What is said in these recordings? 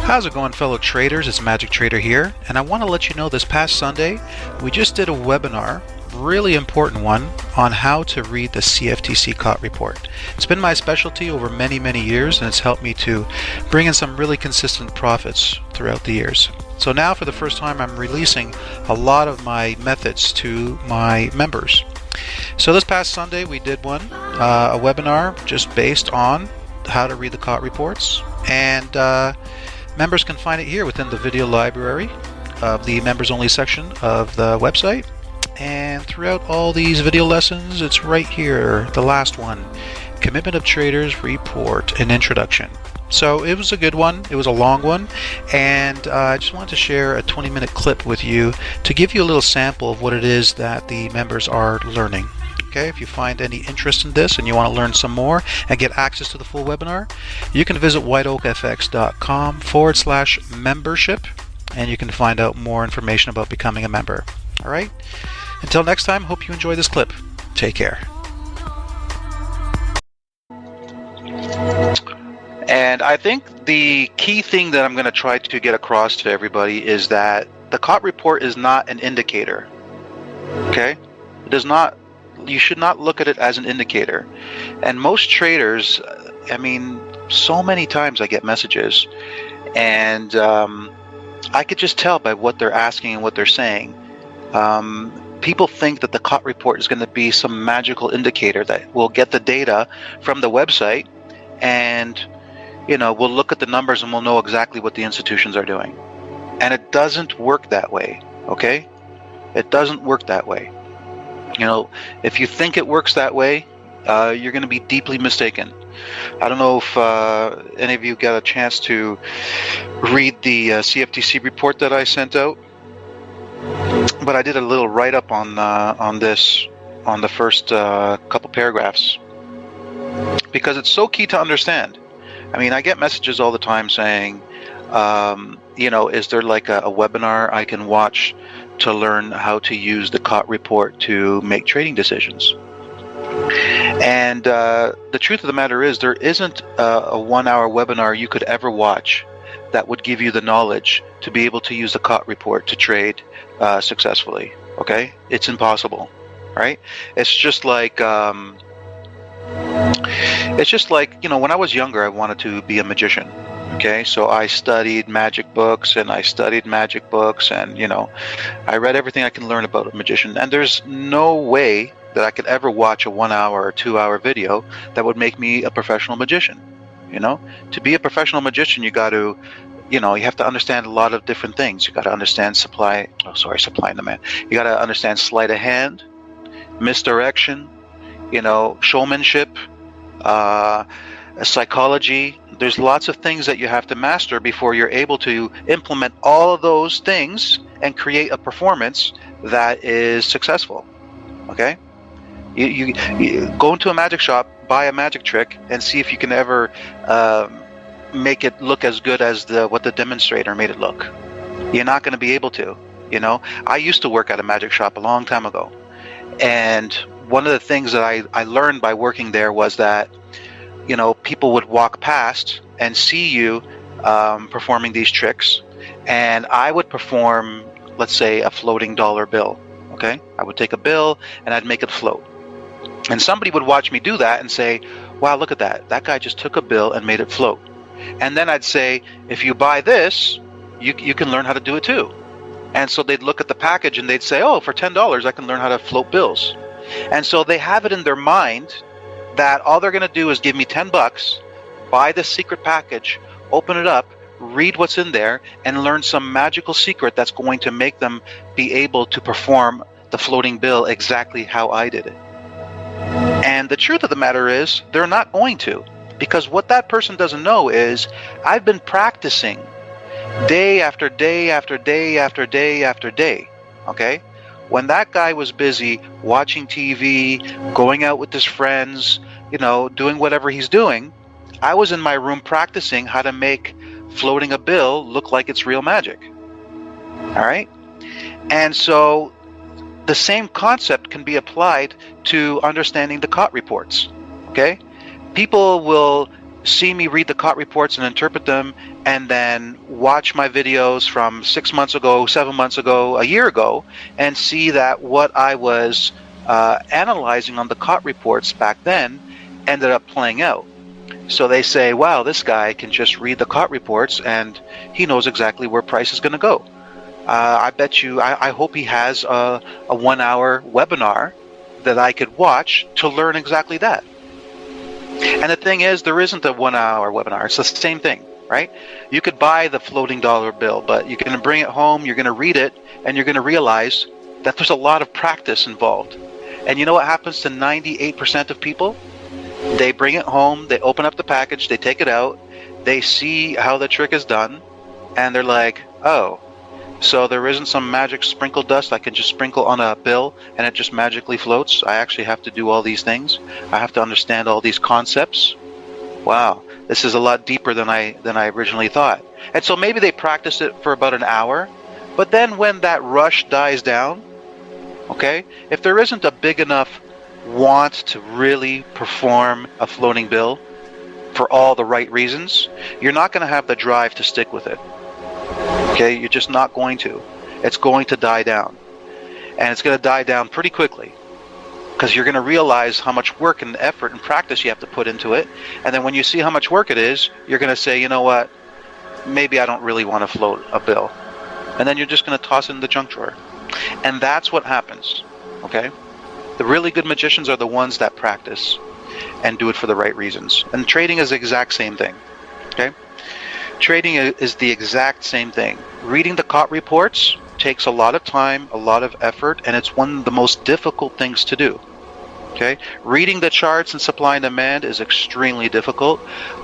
How's it going, fellow traders? It's Magic Trader here, and I want to let you know this past Sunday we just did a webinar, really important one, on how to read the CFTC Cot Report. It's been my specialty over many years, and it's helped me to bring in some really consistent profits throughout the years. So now for the first time I'm releasing a lot of my methods to my members. So this past Sunday we did one, a webinar just based on how to read the Cot Reports, and members can find it here within the video library of the members only section of the website. And throughout all these video lessons, it's right here, the last one, Commitment of Traders Report, an introduction. So it was a good one, it was a long one, and I just wanted to share a 20-minute clip with you to give you a little sample of what it is that the members are learning. Okay, if you find any interest in this and you want to learn some more and get access to the full webinar, you can visit whiteoakfx.com/membership, and you can find out more information about becoming a member. All right, until next time, hope you enjoy this clip. Take care. And I think the key thing that I'm going to try to get across to everybody is that the Cot Report is not an indicator. Okay, it does not. You should not look at it as an indicator. And most traders, I mean, so many times I get messages, and I could just tell by what they're asking and what they're saying. People think that the Cot Report is going to be some magical indicator that will get the data from the website, and we'll look at the numbers and we'll know exactly what the institutions are doing. And it doesn't work that way. Okay, it doesn't work that way. If you think it works that way, you're going to be deeply mistaken. I don't know if any of you got a chance to read the CFTC report that I sent out, but I did a little write-up on this on the first couple paragraphs, because it's so key to understand. I mean, I get messages all the time saying, is there like a webinar I can watch to learn how to use the Cot Report to make trading decisions? And the truth of the matter is, there isn't a 1-hour webinar you could ever watch that would give you the knowledge to be able to use the Cot Report to trade successfully. Okay, it's impossible, right? It's just like when I was younger, I wanted to be a magician. Okay, so I studied magic books and I read everything I can learn about a magician. And there's no way that I could ever watch a 1-hour or 2-hour video that would make me a professional magician. To be a professional magician, you got to, you have to understand a lot of different things. You got to understand supply and demand. You got to understand sleight of hand, misdirection, showmanship, psychology. There's lots of things that you have to master before you're able to implement all of those things and create a performance that is successful. Okay, you go into a magic shop, buy a magic trick, and see if you can ever make it look as good as what the demonstrator made it look. You're not going to be able to. I used to work at a magic shop a long time ago, and one of the things that I learned by working there was that people would walk past and see you performing these tricks, and I would perform, let's say, a floating dollar bill. Okay, I would take a bill and I'd make it float, and somebody would watch me do that and say, wow, look at that guy just took a bill and made it float. And then I'd say, if you buy this, you can learn how to do it too. And so they'd look at the package and they'd say, oh, for $10 I can learn how to float bills. And so they have it in their mind that all they're going to do is give me $10, buy this secret package, open it up, read what's in there, and learn some magical secret that's going to make them be able to perform the floating bill exactly how I did it. And the truth of the matter is, they're not going to, because what that person doesn't know is I've been practicing day after day after day after day after day. Okay? When that guy was busy watching TV, going out with his friends, doing whatever he's doing, I was in my room practicing how to make floating a bill look like it's real magic. All right? And so the same concept can be applied to understanding the Cot Reports. Okay? People will see me read the Cot Reports and interpret them, and then watch my videos from 6 months ago, 7 months ago, a year ago, and see that what I was analyzing on the Cot Reports back then ended up playing out. So they say, wow, this guy can just read the Cot Reports and he knows exactly where price is going to go. I bet you, I hope he has a 1 hour webinar that I could watch to learn exactly that. And the thing is, there isn't a 1 hour webinar. It's the same thing, right? You could buy the floating dollar bill, but you're going to bring it home, you're going to read it, and you're going to realize that there's a lot of practice involved. And you know what happens to 98% of people? They bring it home, they open up the package, they take it out, they see how the trick is done, and they're like, oh, so there isn't some magic sprinkle dust I can just sprinkle on a bill and it just magically floats. I actually have to do all these things. I have to understand all these concepts. Wow, this is a lot deeper than I originally thought. And so maybe they practice it for about an hour, but then when that rush dies down, okay, if there isn't a big enough want to really perform a floating bill for all the right reasons, you're not going to have the drive to stick with it. Okay, you're just not going to. It's going to die down. And it's going to die down pretty quickly, because you're going to realize how much work and effort and practice you have to put into it. And then when you see how much work it is, you're going to say, you know what, maybe I don't really want to float a bill. And then you're just going to toss it in the junk drawer. And that's what happens, okay? The really good magicians are the ones that practice and do it for the right reasons. And trading is the exact same thing, okay? Trading is the exact same thing. Reading the Cot Reports takes a lot of time, a lot of effort, and it's one of the most difficult things to do. Okay? Reading the charts and supply and demand is extremely difficult,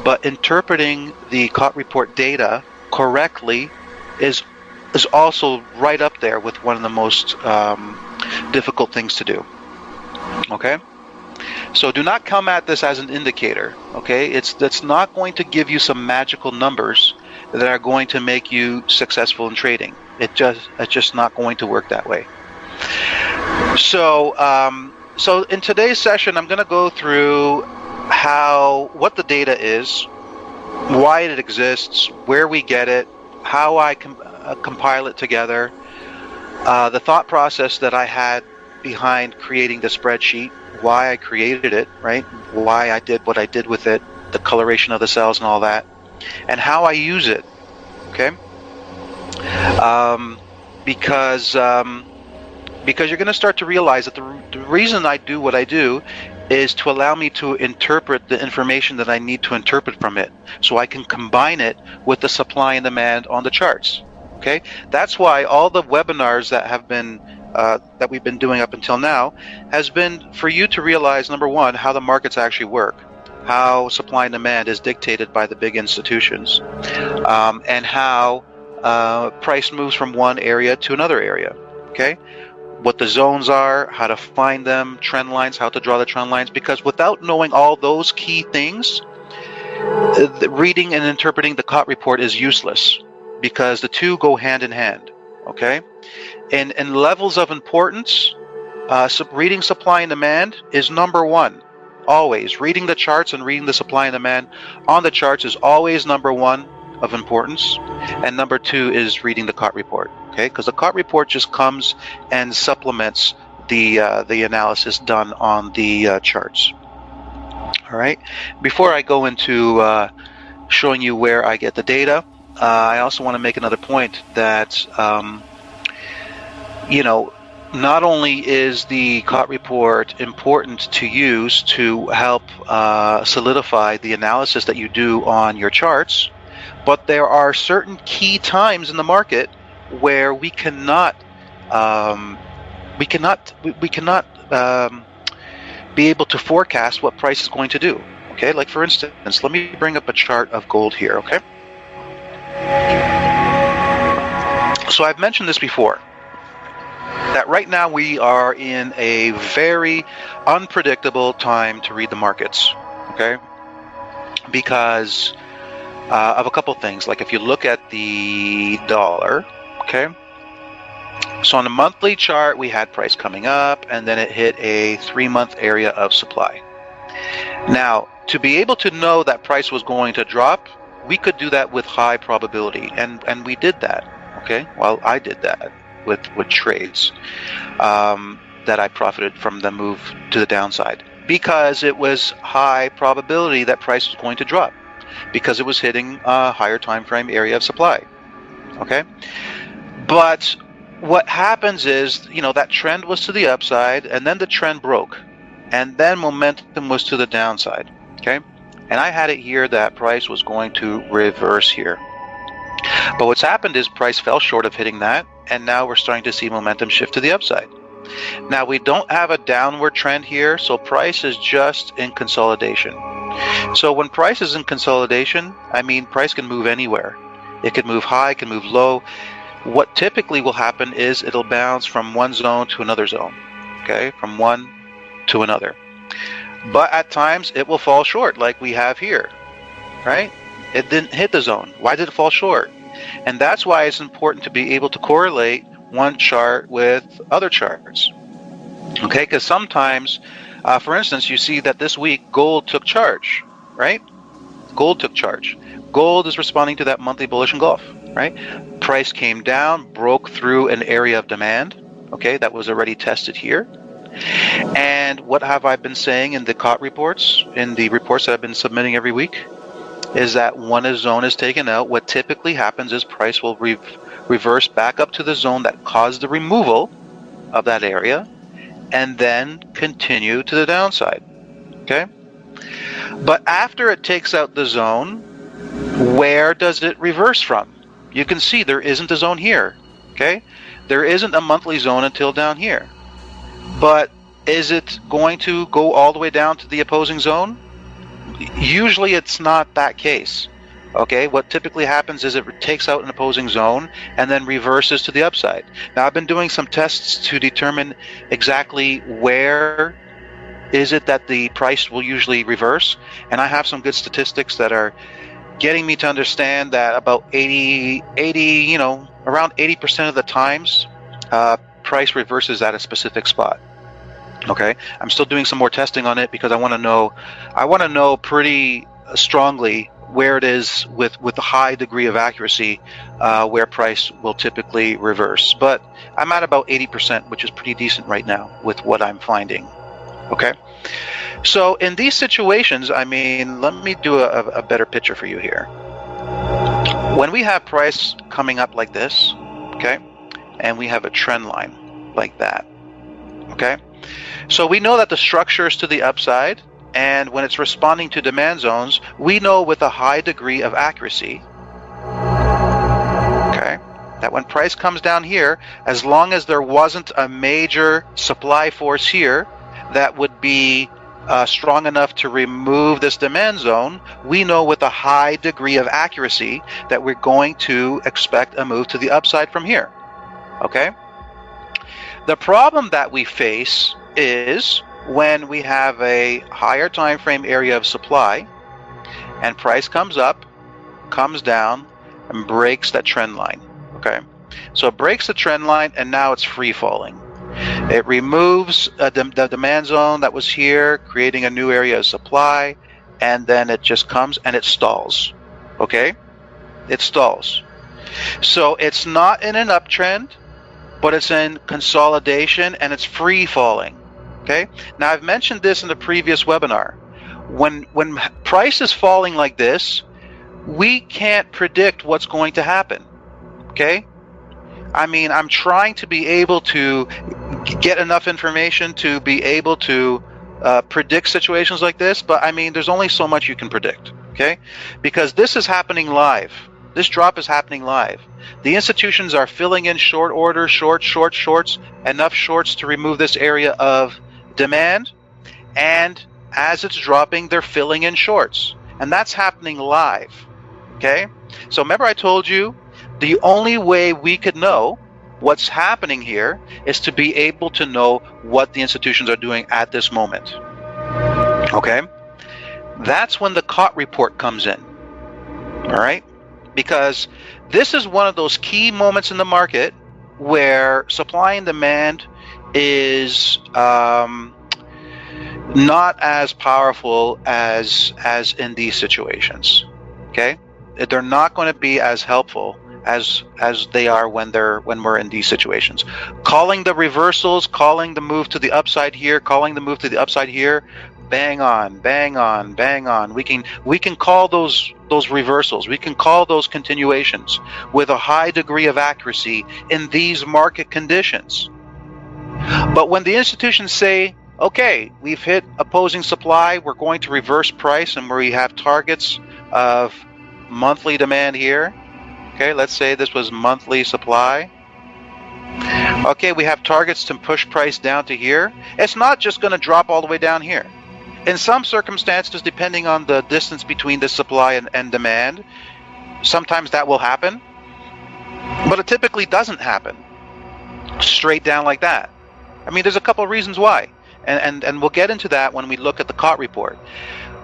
but interpreting the Cot Report data correctly is also right up there with one of the most difficult things to do. Okay? So do not come at this as an indicator, okay? That's not going to give you some magical numbers that are going to make you successful in trading. It's just not going to work that way. So so in today's session, I'm going to go through what the data is, why it exists, where we get it, how I compile it together, the thought process that I had behind creating the spreadsheet, why I created it, right? Why I did what I did with it, the coloration of the cells and all that, and how I use it, okay? Because you're going to start to realize that the reason I do what I do is to allow me to interpret the information that I need to interpret from it, so I can combine it with the supply and demand on the charts, okay? That's why all the webinars that have been that we've been doing up until now has been for you to realize, number one, how the markets actually work, how supply and demand is dictated by the big institutions, and how price moves from one area to another area, okay? What the zones are, how to find them, trend lines, how to draw the trend lines, because without knowing all those key things, reading and interpreting the Cot Report is useless, because the two go hand in hand, okay? In levels of importance, reading supply and demand is number one. Always. Reading the charts and reading the supply and demand on the charts is always number one of importance. And number two is reading the Cot Report. Okay? Because the Cot Report just comes and supplements the analysis done on the charts. All right? Before I go into showing you where I get the data, I also want to make another point that you know, not only is the Cot Report important to use to help solidify the analysis that you do on your charts, but there are certain key times in the market where we cannot be able to forecast what price is going to do. Okay, like for instance, let me bring up a chart of gold here. Okay, so I've mentioned this before, that right now we are in a very unpredictable time to read the markets, okay? Because of a couple things. Like if you look at the dollar, okay? So on the monthly chart, we had price coming up, and then it hit a 3-month area of supply. Now, to be able to know that price was going to drop, we could do that with high probability, and we did that. Okay, well, I did that with trades that I profited from the move to the downside, because it was high probability that price was going to drop, because it was hitting a higher time frame area of supply. Okay, but what happens is, that trend was to the upside, and then the trend broke, and then momentum was to the downside. Okay, and I had it here that price was going to reverse here. But what's happened is price fell short of hitting that, and now we're starting to see momentum shift to the upside. Now we don't have a downward trend here, so price is just in consolidation. So when price is in consolidation, price can move anywhere. It can move high, it can move low. What typically will happen is it'll bounce from one zone to another zone, okay, from one to another. But at times it will fall short, like we have here, right? It didn't hit the zone. Why did it fall short? And that's why it's important to be able to correlate one chart with other charts, okay? Because sometimes, for instance, you see that this week gold took charge, right? Gold took charge. Gold is responding to that monthly bullish engulf, right? Price came down, broke through an area of demand, okay, that was already tested here. And what have I been saying in the Cot reports, in the reports that I've been submitting every week, is that when a zone is taken out, what typically happens is price will reverse back up to the zone that caused the removal of that area, and then continue to the downside, okay? But after it takes out the zone, where does it reverse from? You can see there isn't a zone here, okay? There isn't a monthly zone until down here. But is it going to go all the way down to the opposing zone? Usually it's not that case, okay? What typically happens is it takes out an opposing zone and then reverses to the upside. Now, I've been doing some tests to determine exactly where is it that the price will usually reverse, and I have some good statistics that are getting me to understand that about around 80% of the times, price reverses at a specific spot. Okay, I'm still doing some more testing on it because I want to know pretty strongly where it is with a high degree of accuracy, where price will typically reverse. But I'm at about 80%, which is pretty decent right now with what I'm finding. Okay, so in these situations, let me do a better picture for you here. When we have price coming up like this, okay, and we have a trend line like that, okay, so we know that the structure is to the upside, and when it's responding to demand zones, we know with a high degree of accuracy, okay, that when price comes down here, as long as there wasn't a major supply force here that would be strong enough to remove this demand zone, we know with a high degree of accuracy that we're going to expect a move to the upside from here, okay? The problem that we face is when we have a higher time frame area of supply and price comes up, comes down, and breaks that trend line, okay? So it breaks the trend line, and now it's free falling. It removes the demand zone that was here, creating a new area of supply, and then it just comes and it stalls, okay? It stalls. So it's not in an uptrend, but it's in consolidation, and it's free falling, okay? Now, I've mentioned this in the previous webinar. When price is falling like this, we can't predict what's going to happen, okay? I'm trying to be able to get enough information to be able to predict situations like this, but there's only so much you can predict, okay? Because this is happening live. This drop is happening live. The institutions are filling in short order, shorts, enough shorts to remove this area of demand, and as it's dropping, they're filling in shorts, and that's happening live, okay? So remember I told you the only way we could know what's happening here is to be able to know what the institutions are doing at this moment, okay? That's when the Cot report comes in, all right? Because this is one of those key moments in the market where supply and demand is not as powerful as in these situations. Okay, they're not going to be as helpful as they are when we're in these situations. Calling the reversals, calling the move to the upside here, calling the move to the upside here, bang on, bang on, bang on. We can call those reversals, we can call those continuations with a high degree of accuracy in these market conditions. But when the institutions say, okay, we've hit opposing supply, we're going to reverse price, and where we have targets of monthly demand here. Okay, let's say this was monthly supply. Okay, we have targets to push price down to here. It's not just going to drop all the way down here. In some circumstances, depending on the distance between the supply and demand, sometimes that will happen, but it typically doesn't happen straight down like that. I mean, there's a couple of reasons why, and we'll get into that when we look at the Cot Report.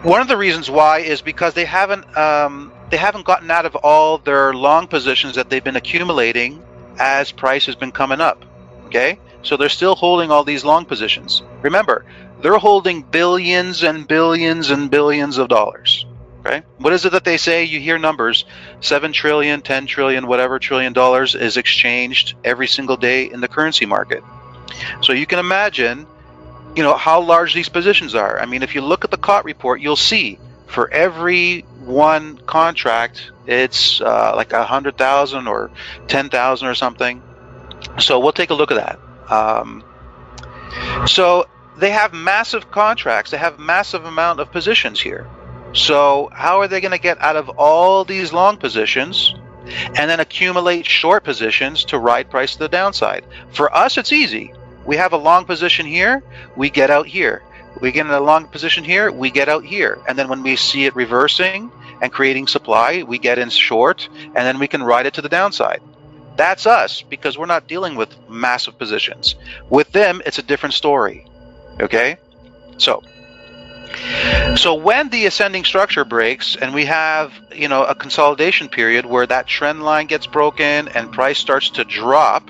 One of the reasons why is because they haven't gotten out of all their long positions that they've been accumulating as price has been coming up. Okay, so they're still holding all these long positions. Remember, they're holding billions and billions and billions of dollars. Okay, what is it that they say? You hear numbers: 7 trillion, 10 trillion, whatever trillion dollars is exchanged every single day in the currency market. So you can imagine, how large these positions are. I mean, if you look at the Cot Report, you'll see for every one contract, it's like 100,000 or 10,000 or something. So we'll take a look at that. So they have massive contracts. They have massive amount of positions here. So how are they going to get out of all these long positions and then accumulate short positions to ride price to the downside? For us, it's easy. We have a long position here, we get out here. We get in a long position here, we get out here. And then when we see it reversing and creating supply, we get in short, and then we can ride it to the downside. That's us, because we're not dealing with massive positions. With them, it's a different story. Okay? So when the ascending structure breaks and we have, a consolidation period where that trend line gets broken and price starts to drop,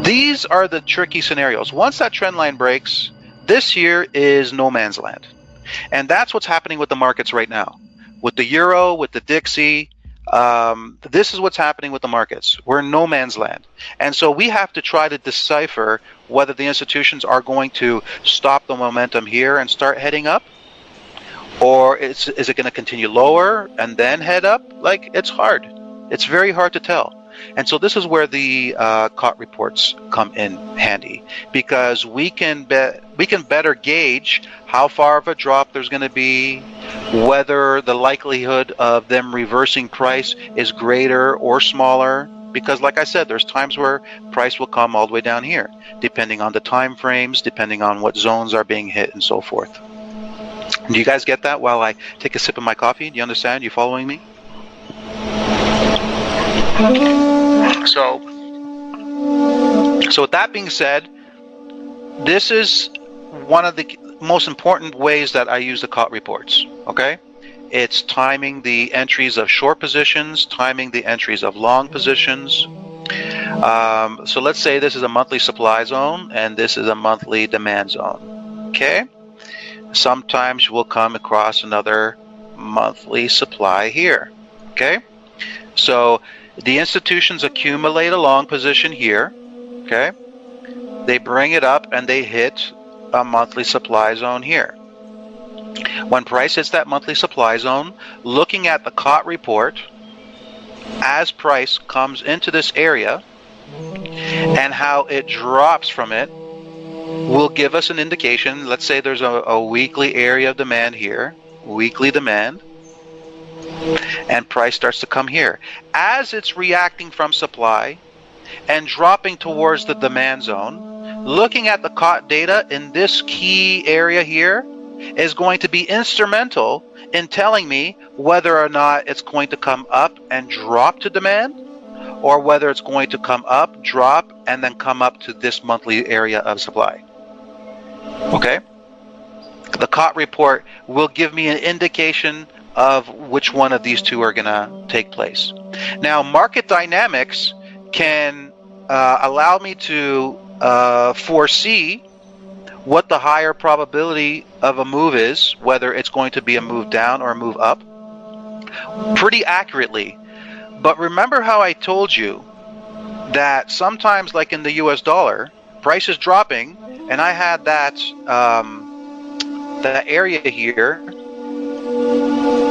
these are the tricky scenarios. Once that trend line breaks, this here is no man's land. And that's what's happening with the markets right now. With the euro, with the Dixie, this is what's happening with the markets. We're in no man's land. And so we have to try to decipher whether the institutions are going to stop the momentum here and start heading up, or is it going to continue lower and then head up? Like, it's hard. It's very hard to tell. And so this is where the Cot Reports come in handy, because we can better gauge how far of a drop there's going to be, whether the likelihood of them reversing price is greater or smaller. Because like I said, there's times where price will come all the way down here, depending on the time frames, depending on what zones are being hit and so forth. Do you guys get that while I take a sip of my coffee? Do you understand? You following me? So with that being said, this is one of the most important ways that I use the Cot Reports. Okay, it's timing the entries of short positions, timing the entries of long positions. So let's say this is a monthly supply zone and this is a monthly demand zone. Okay, sometimes we'll come across another monthly supply here. Okay, so the institutions accumulate a long position here. Okay, they bring it up and they hit a monthly supply zone here. When price hits that monthly supply zone, looking at the Cot Report as price comes into this area and how it drops from it will give us an indication. Let's say there's a weekly area of demand here, weekly demand, and price starts to come here. As it's reacting from supply and dropping towards the demand zone, looking at the Cot data in this key area here is going to be instrumental in telling me whether or not it's going to come up and drop to demand, or whether it's going to come up, drop, and then come up to this monthly area of supply. Okay? The Cot Report will give me an indication of which one of these two are going to take place. Now, market dynamics can allow me to foresee what the higher probability of a move is, whether it's going to be a move down or a move up, pretty accurately. But remember how I told you that sometimes, like in the US dollar, price is dropping, and I had that that area here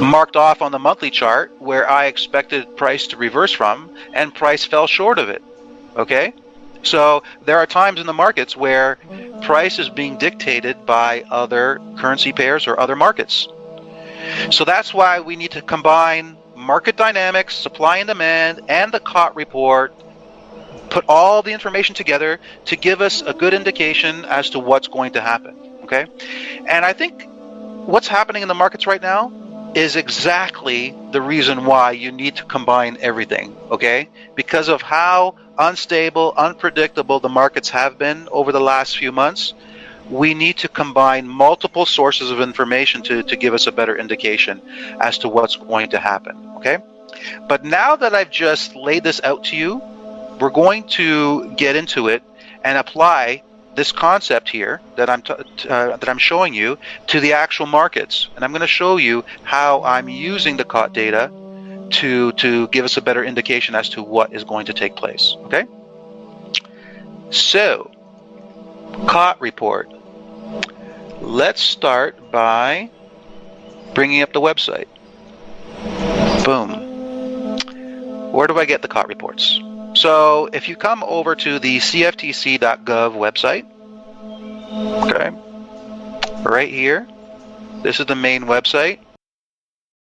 marked off on the monthly chart where I expected price to reverse from, and price fell short of it. Okay? So there are times in the markets where price is being dictated by other currency pairs or other markets. So that's why we need to combine market dynamics, supply and demand, and the Cot report, put all the information together to give us a good indication as to what's going to happen. Okay? And I think what's happening in the markets right now is exactly the reason why you need to combine everything, okay? Because of how unstable, unpredictable the markets have been over the last few months, we need to combine multiple sources of information to give us a better indication as to what's going to happen, okay? But now that I've just laid this out to you, we're going to get into it and apply this concept here that I'm showing you to the actual markets, and I'm going to show you how I'm using the Cot data to give us a better indication as to what is going to take place. Okay, so Cot report. Let's start by bringing up the website. Boom. Where do I get the Cot reports? So if you come over to the cftc.gov website, okay, right here, this is the main website.